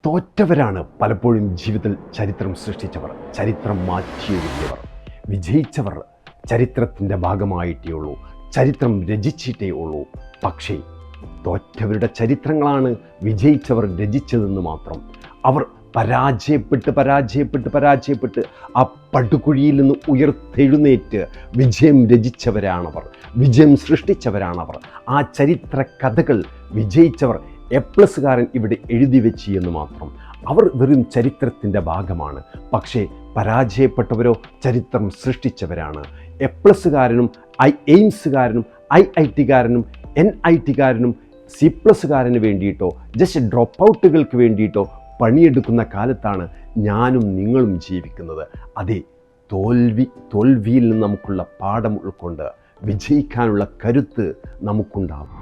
തോറ്റവരാണ് പലപ്പോഴും ജീവിതത്തിൽ ചരിത്രം സൃഷ്ടിച്ചവർ, ചരിത്രം മാറ്റിയെഴുതിയവർ. വിജയിച്ചവർ ചരിത്രത്തിൻ്റെ ഭാഗമായിട്ടേ ഉള്ളൂ, ചരിത്രം രചിച്ചിട്ടേ ഉള്ളൂ. പക്ഷേ തോറ്റവരുടെ ചരിത്രങ്ങളാണ് വിജയിച്ചവർ രചിച്ചതെന്ന് മാത്രം. അവർ പരാജയപ്പെട്ട് ആ പടുകുഴിയിൽ നിന്ന് ഉയർത്തെഴുന്നേറ്റ് വിജയം രചിച്ചവരാണവർ, വിജയം സൃഷ്ടിച്ചവരാണവർ. ആ ചരിത്ര കഥകൾ വിജയിച്ചവർ എ+കാരൻ ഇവിടെ എഴുതി വെച്ച് എന്ന് മാത്രം. അവർ വെറും ചരിത്രത്തിൻ്റെ ഭാഗമാണ്. പക്ഷേ പരാജയപ്പെട്ടവരോ ചരിത്രം സൃഷ്ടിച്ചവരാണ്. എ+കാരനും എയിംസുകാരനും IITകാരനും NITകാരനും C+കാരന് വേണ്ടിയിട്ടോ ജസ്റ്റ് ഡ്രോപ്പ് ഔട്ടുകൾക്ക് വേണ്ടിയിട്ടോ പണിയെടുക്കുന്ന കാലത്താണ് ഞാനും നിങ്ങളും ജീവിക്കുന്നത്. അതെ, തോൽവിയിൽ നിന്ന് നമുക്കുള്ള പാഠം ഉൾക്കൊണ്ട് വിജയിക്കാനുള്ള കരുത്ത് നമുക്കുണ്ടാകും.